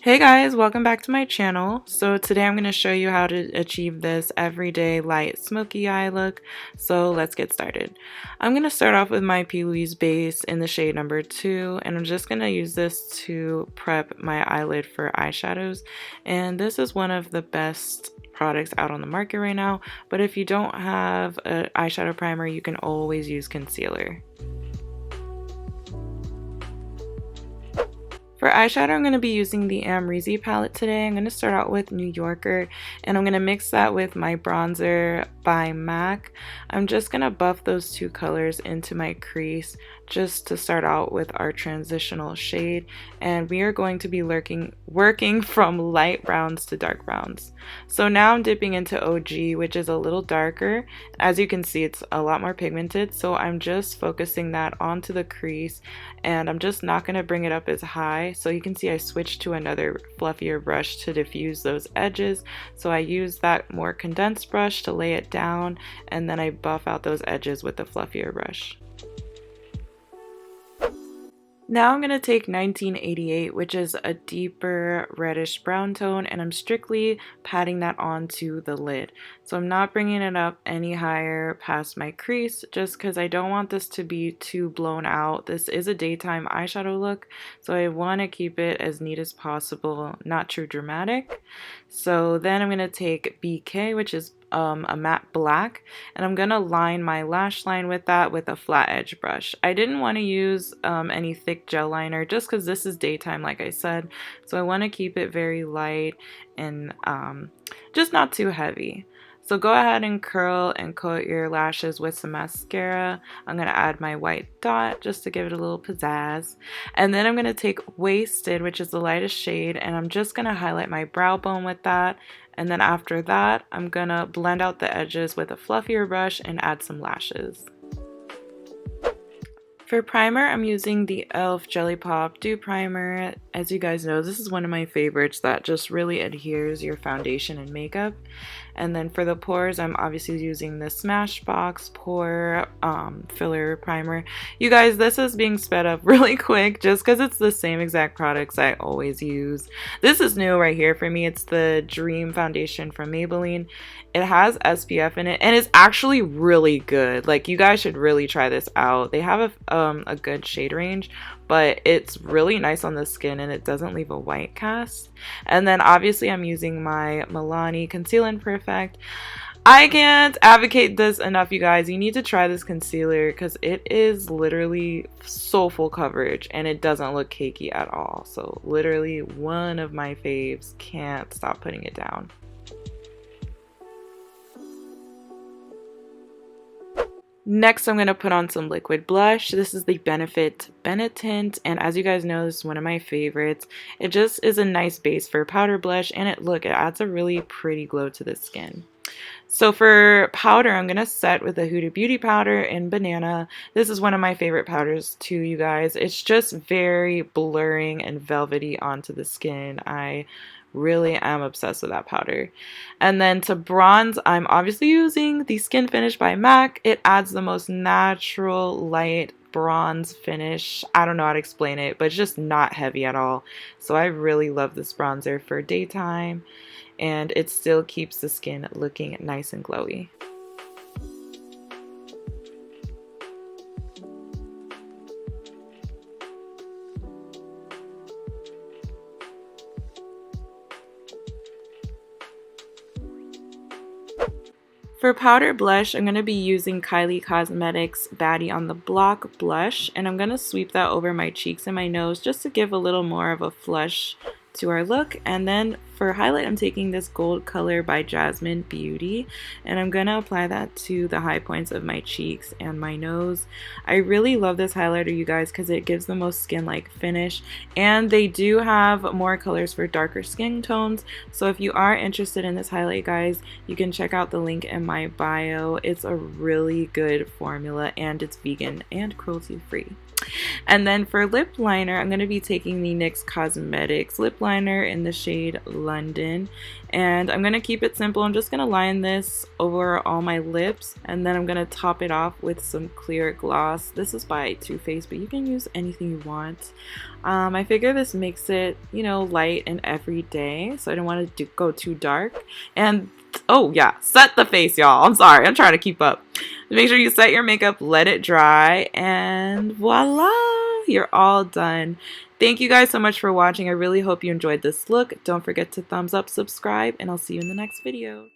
Hey guys, welcome back to my channel. So today I'm going to show you how to achieve this everyday light smoky eye look. So let's get started. I'm going to start off with my P. Louise base in the shade number 2, and I'm just going to use this to prep my eyelid for eyeshadows. And this is one of the best products out on the market right now, but if you don't have an eyeshadow primer, you can always use concealer. For eyeshadow, I'm going to be using the Amrezy palette today. I'm going to start out with New Yorker, and I'm going to mix that with my bronzer by MAC. I'm just going to buff those two colors into my crease just to start out with our transitional shade, and we are going to be working from light browns to dark browns. So now I'm dipping into OG, which is a little darker. As you can see, it's a lot more pigmented, so I'm just focusing that onto the crease, and I'm just not going to bring it up as high. So you can see I switched to another fluffier brush to diffuse those edges. So I use that more condensed brush to lay it down, and then I buff out those edges with the fluffier brush. Now I'm going to take 1988, which is a deeper reddish brown tone, and I'm strictly patting that onto the lid. So I'm not bringing it up any higher past my crease just because I don't want this to be too blown out. This is a daytime eyeshadow look, so I want to keep it as neat as possible, not too dramatic. So then I'm going to take BK, which is a matte black, and I'm gonna line my lash line with that with a flat edge brush. I didn't want to use any thick gel liner just because this is daytime, like I said, so I want to keep it very light and just not too heavy. So go ahead and curl and coat your lashes with some mascara. I'm going to add my white dot just to give it a little pizzazz. And then I'm going to take Wasted, which is the lightest shade, and I'm just going to highlight my brow bone with that. And then after that, I'm going to blend out the edges with a fluffier brush and add some lashes. For primer, I'm using the e.l.f. Jelly Pop Dew Primer. As you guys know, this is one of my favorites that just really adheres your foundation and makeup. And then for the pores, I'm obviously using the Smashbox Pore Filler Primer. You guys, this is being sped up really quick just because it's the same exact products I always use. This is new right here for me. It's the Dream Foundation from Maybelline. It has SPF in it, and it's actually really good. Like, you guys should really try this out. They have a good shade range, but it's really nice on the skin and it doesn't leave a white cast. And then obviously I'm using my Milani Conceal and Perfect. I can't advocate this enough, you guys. You need to try this concealer because it is literally so full coverage and it doesn't look cakey at all. So literally one of my faves. Can't stop putting it down. Next, I'm going to put on some liquid blush. This is the Benetint, and as you guys know, this is one of my favorites. It just is a nice base for powder blush, and it adds a really pretty glow to the skin. So for powder, I'm going to set with the Huda Beauty powder in Banana. This is one of my favorite powders too, you guys. It's just very blurring and velvety onto the skin. I really am obsessed with that powder. And then to bronze, I'm obviously using the Skinfinish by MAC. It adds the most natural light bronze finish. I don't know how to explain it, but it's just not heavy at all. So I really love this bronzer for daytime, and it still keeps the skin looking nice and glowy. For powder blush, I'm going to be using Kylie Cosmetics Baddie on the Block blush, and I'm going to sweep that over my cheeks and my nose just to give a little more of a flush to our look. And then for highlight, I'm taking this gold color by Jasmine Beauty, and I'm going to apply that to the high points of my cheeks and my nose. I really love this highlighter, you guys, because it gives the most skin-like finish, and they do have more colors for darker skin tones. So if you are interested in this highlight, guys, you can check out the link in my bio. It's a really good formula, and it's vegan and cruelty-free. And then for lip liner, I'm going to be taking the NYX Cosmetics lip liner in the shade London. And I'm going to keep it simple. I'm just going to line this over all my lips. And then I'm going to top it off with some clear gloss. This is by Too Faced, but you can use anything you want. I figure this makes it, you know, light and everyday. So I don't want to go too dark. And oh yeah, set the face, y'all. I'm sorry, I'm trying to keep up. Make sure you set your makeup, let it dry, and voila, you're all done. Thank you guys so much for watching. I really hope you enjoyed this look. Don't forget to thumbs up, subscribe, and I'll see you in the next video.